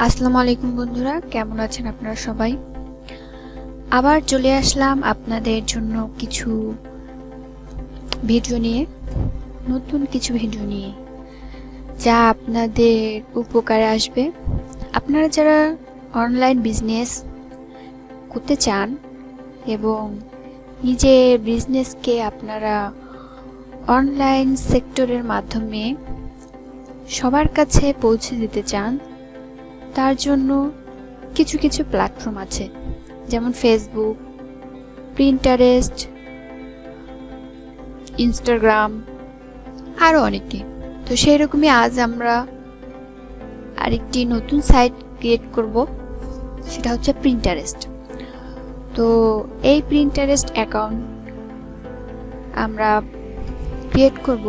আসসালামু আলাইকুম বন্ধুরা, কেমন আছেন আপনারা সবাই? আবার চলে আসলাম আপনাদের জন্য কিছু ভিডিও নিয়ে, নতুন কিছু ভিডিও নিয়ে যা আপনাদের উপকারে আসবে। আপনারা যারা অনলাইন বিজনেস করতে চান এবং নিজের বিজনেসকে আপনারা অনলাইন সেক্টরের মাধ্যমে সবার কাছে পৌঁছে দিতে চান, তার জন্য কিছু কিছু প্ল্যাটফর্ম আছে, যেমন ফেসবুক, প্রিন্টারেস্ট, ইনস্টাগ্রাম, আরও অনেকটি। তো সেই রকমই আজ আমরা আরেকটি নতুন সাইট ক্রিয়েট করব, সেটা হচ্ছে প্রিন্টারেস্ট। তো এই প্রিন্টারেস্ট অ্যাকাউন্ট আমরা ক্রিয়েট করব।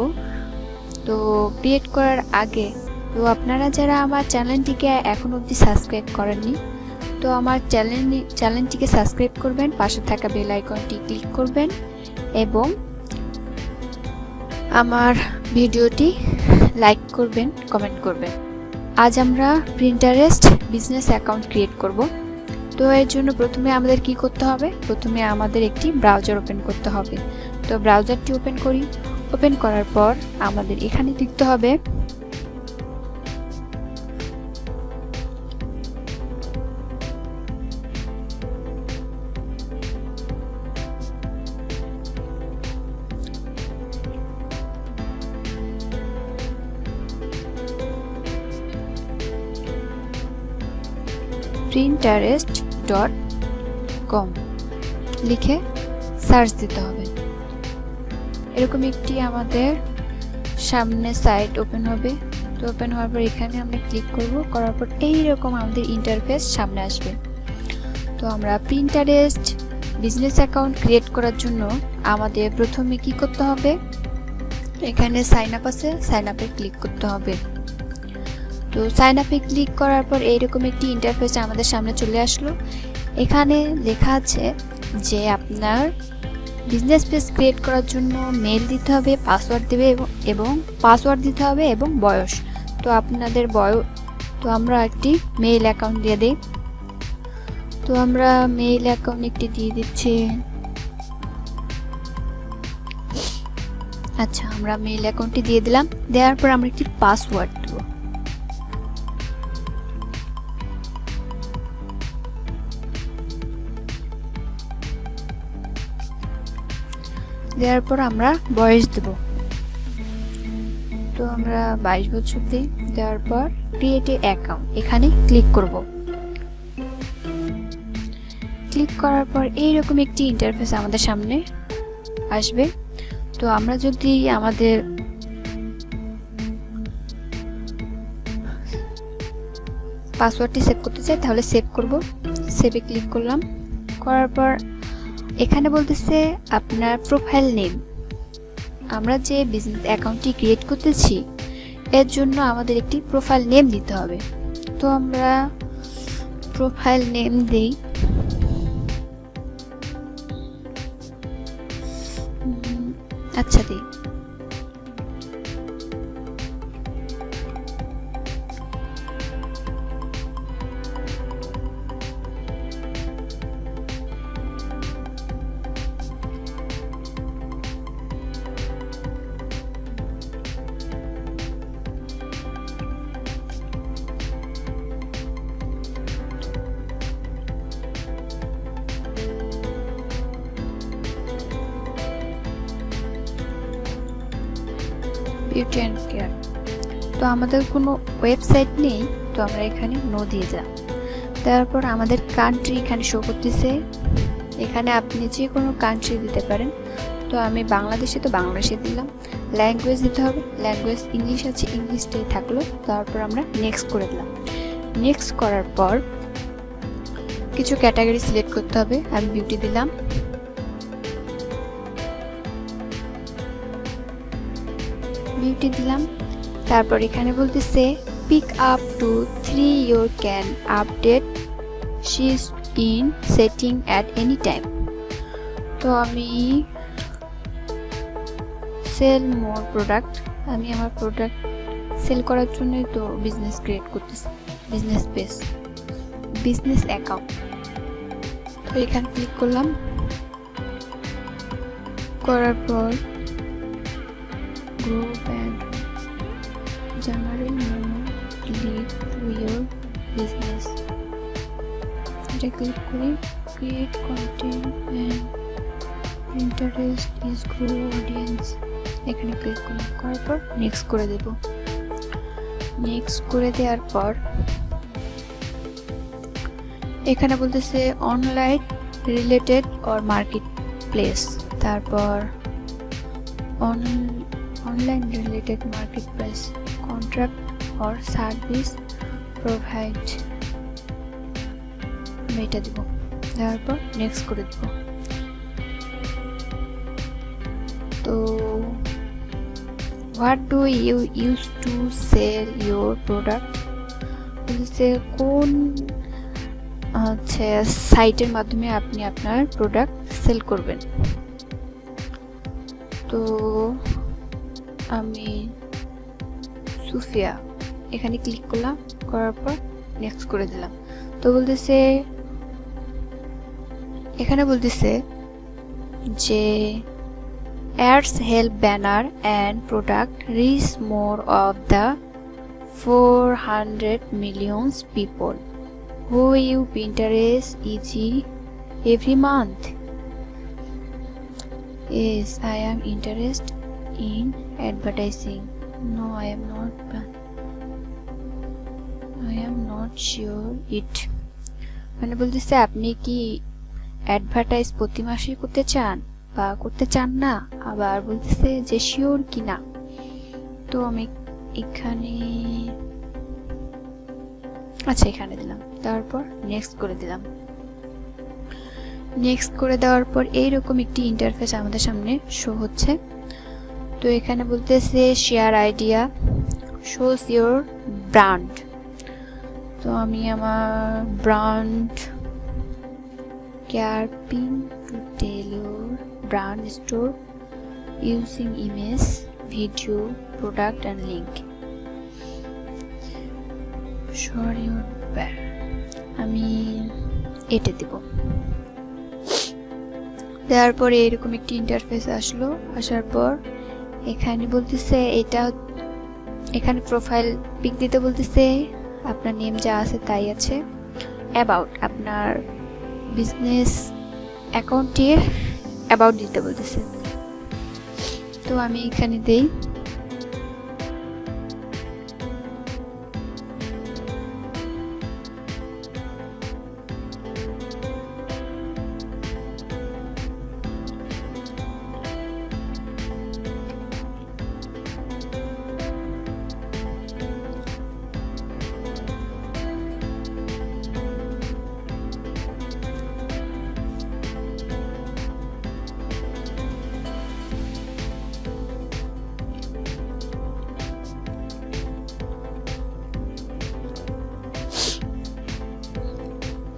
তো ক্রিয়েট করার আগে তো আপনারা যারা আমার চ্যানেলটিকে এখন অবধি সাবস্ক্রাইব করেননি, তো আমার চ্যানেলটিকে সাবস্ক্রাইব করবেন, পাশে থাকা বেল আইকনটি ক্লিক করবেন এবং আমার ভিডিওটি লাইক করবেন, কমেন্ট করবেন। আজ আমরা প্রিন্টারেস্ট বিজনেস অ্যাকাউন্ট ক্রিয়েট করব। তো এর জন্য প্রথমে আমাদের কি করতে হবে? প্রথমে আমাদের একটি ব্রাউজার ওপেন করতে হবে। তো ব্রাউজারটি ওপেন করি। ওপেন করার পর আমাদের এখানে লিখতে হবে pinterest.com লিখে সার্চ দিতে হবে। এরকম একটি আমাদের সামনে সাইট ওপেন হবে। তো ওপেন হওয়ার পর এখানে আমরা ক্লিক করব। করার পর এইরকম আমাদের ইন্টারফেস সামনে আসবে। তো আমরা প্রিন্টারেস্ট বিজনেস অ্যাকাউন্ট ক্রিয়েট করার জন্য আমাদের প্রথমে কি করতে হবে? এখানে সাইন আপ আছে, সাইন আপে ক্লিক করতে হবে। তো সাইন আপে ক্লিক করার পর এইরকম একটি ইন্টারফেস আমাদের সামনে চলে আসলো। এখানে লেখা আছে যে আপনার বিজনেস পেজ ক্রিয়েট করার জন্য মেল দিতে হবে, পাসওয়ার্ড দিবে এবং পাসওয়ার্ড দিতে হবে এবং বয়স। তো আপনাদের তো আমরা একটি মেইল অ্যাকাউন্ট দিয়ে দিই। তো আমরা মেইল অ্যাকাউন্ট একটি দিয়ে দিচ্ছি। আচ্ছা, আমরা মেইল অ্যাকাউন্টটি দিয়ে দিলাম। দেওয়ার পর আমরা একটি পাসওয়ার্ড দেব। দেওয়ার পর আমরা বয়স দেব। তো আমরা 22 বছর দিই। দেওয়ার পর ক্রিয়েট এ অ্যাকাউন্ট এখানে ক্লিক করব। ক্লিক করার পর এইরকম একটি ইন্টারফেস আমাদের সামনে আসবে। তো আমরা যদি আমাদের পাসওয়ার্ডটি সেভ করতে চাই তাহলে সেভ করব। সেভে ক্লিক করলাম। করার পর এখানে বলতেছে আপনার প্রোফাইল নেম। আমরা যে বিজনেস অ্যাকাউন্টটি ক্রিয়েট করতেছি এর জন্য আমাদের একটি প্রোফাইল নেম দিতে হবে। তো আমরা প্রোফাইল নেম দেই। আচ্ছা, দিই। Beauty and care. তো আমাদের কোনো ওয়েবসাইট নেই, তো আমরা এখানে নো দিয়ে যাই। তারপর আমাদের কান্ট্রি এখানে শো করতেছে। এখানে আপনি যে কোনো কান্ট্রি দিতে পারেন। তো আমি বাংলাদেশে, তো বাংলাদেশে দিলাম। ল্যাঙ্গুয়েজ দিতে হবে, ল্যাঙ্গুয়েজ ইংলিশ আছে, ইংলিশটাই থাকলো। তারপর আমরা নেক্সট করে দিলাম। নেক্সট করার পর কিছু ক্যাটাগরি সিলেক্ট করতে হবে। আমি বিউটি দিলাম। বিউটি দিলাম। তারপর এখানে বলতেছে pick up to 3 your can update these in setting at any time. তো আমি সেল মোর প্রোডাক্ট, আমি আমার প্রোডাক্ট সেল করার জন্য তো বিজনেস ক্রিয়েট করতেছি, বিজনেস পেজ, বিজনেস অ্যাকাউন্ট। তো এখানে ক্লিক করলাম, করার পর group and general menu lead to your business, এটা ক্লিক করি। Create content and interest is grow audience, এখানে ক্লিক করলাম, করার পর নেক্সট করে দেব। নেক্সট করে দেওয়ার পর এখানে বলতেছে online related or market place, তারপর online related market place, contract or service provide, আমি এটা দেবো, দেওয়ার পর নেক্সট করে দেব। তো what do you use to sell your product, বলতেছে কোন সাইটের মাধ্যমে আপনি আপনার প্রোডাক্ট সেল করবেন। তো আমি সুফিয়া, এখানে ক্লিক করলাম, করার পর নেক্সট করে দিলাম। তো বলতেছে এখানে বলতেছে যে ads help banner and product reach more of the 400 million people who use Pinterest easy every month. Yes, I am interested in advertising. No, I am not sure it. মানে বলতেছে আপনি কি অ্যাডভার্টাইজ প্রতি মাসে করতে চান বা করতে চান না, আবার বলতেছে যে শিওর কিনা। তো আমি এখানে এখানে দিলাম, তারপর নেক্সট করে দিলাম। নেক্সট করে দেওয়ার পর এইরকম একটি ইন্টারফেস আমাদের সামনে শো হচ্ছে। তো এখানে বলতেছে share idea, shows your brand. তো আমি আমার ব্র্যান্ড ক্যারপিং to tell your brand store using image, video, product and link. Show your brand, আমি এটা দেব। দেওয়ার পরে এরকম একটি ইন্টারফেস আসলো। আসার পর এখানে বলতেছে এখানে প্রোফাইল পিক দিতে বলতেছে, আপনার নেম যা আছে তাই আছে। অ্যাবাউট, আপনার বিজনেস অ্যাকাউন্টের অ্যাবাউট দিতে বলতেছে। তো আমি এখানে দেই।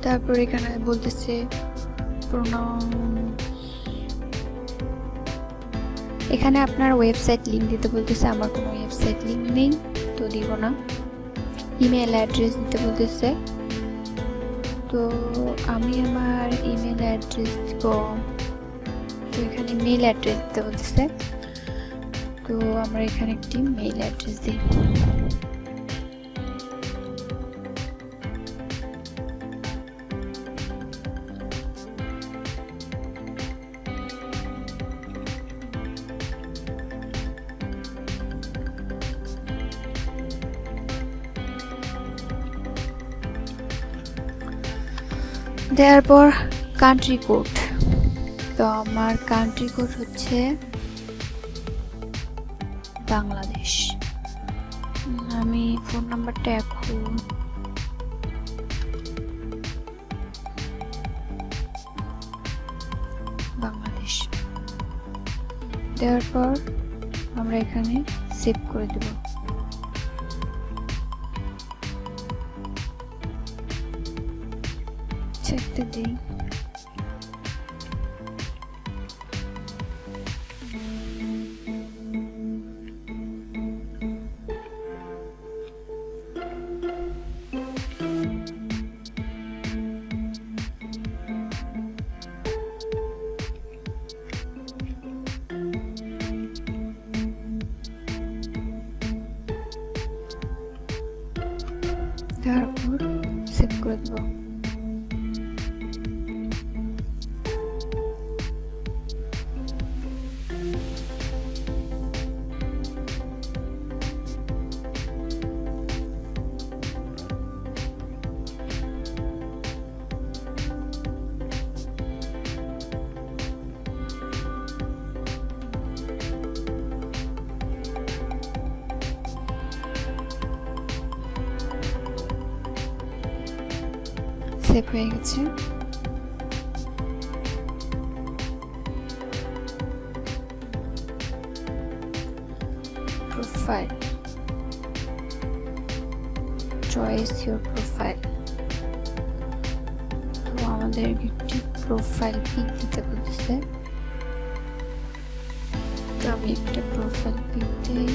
তারপর এখানে বলতেছে এখানে আপনার ওয়েবসাইট লিংক দিতে বলতেছে। আমার কোনো ওয়েবসাইট লিংক নেই, তো দিব না। ইমেল অ্যাড্রেস দিতে বলতেছে, তো আমি আমার ইমেল অ্যাড্রেস দিব। তো এখানে মেল অ্যাড্রেস দিতে বলতেছে, তো আমরা এখানে একটি মেল অ্যাড্রেস দিই। দেওয়ার পর কান্ট্রি কোড, তো আমার কান্ট্রি কোড হচ্ছে বাংলাদেশ। আমি ফোন নাম্বারটা এখন বাংলাদেশ দেওয়ার পর আমরা এখানে সেভ করে দেব। চেকটা দিই। তারপর সেভ করে দেব। সেভ হয়ে গেছে। Profile, choice your profile. তো আমাদের একটি প্রোফাইল পিক দিতে বলতেছে, তো আমি একটা প্রোফাইল পিক দিই।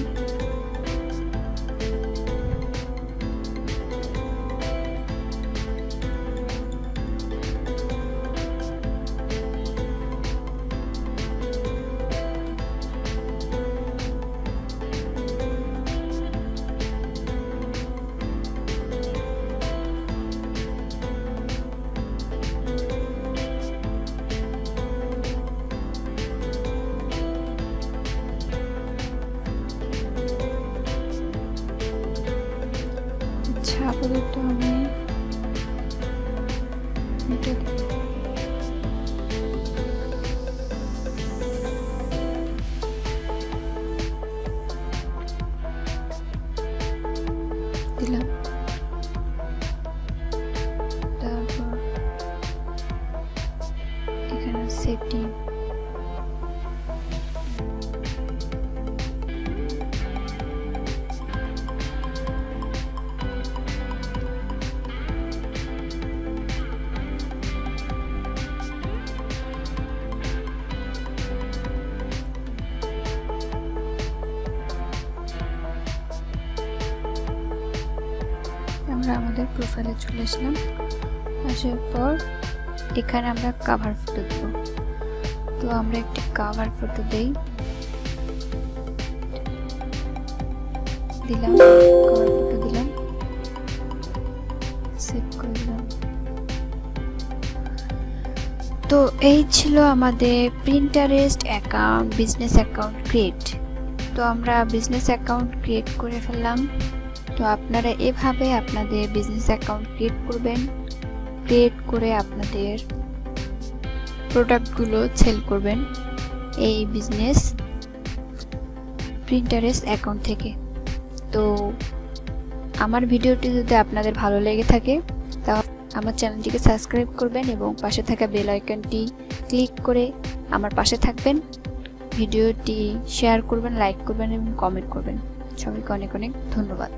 আপাতত আমি এটা দিলাম। তারপর এখানে সেটিং, আমরা আমাদের প্রোফাইলে চলে আসলাম। আসার পর এখানে আমরা কভার ফটো দেব। তো আমরা একটি কভার ফটো দেই, কভার ফটো দিলাম, সেভ করে দিলাম। তো এই ছিল আমাদের Pinterest account, business account create. তো আমরা বিজনেস অ্যাকাউন্ট ক্রিয়েট করে ফেললাম। তো আপনারা এভাবে আপনাদের বিজনেস অ্যাকাউন্ট ক্রিয়েট করবেন, ক্রিয়েট করে আপনাদের প্রোডাক্টগুলো সেল করবেন এই বিজনেস প্রিন্টারেস্ট অ্যাকাউন্ট থেকে। তো আমার ভিডিওটি যদি আপনাদের ভালো লেগে থাকে তাহলে আমার চ্যানেলটিকে সাবস্ক্রাইব করবেন এবং পাশে থাকা বেল আইকনটি ক্লিক করে আমার পাশে থাকবেন। ভিডিওটি শেয়ার করবেন, লাইক করবেন এবং কমেন্ট করবেন। সবাইকে অনেক অনেক ধন্যবাদ।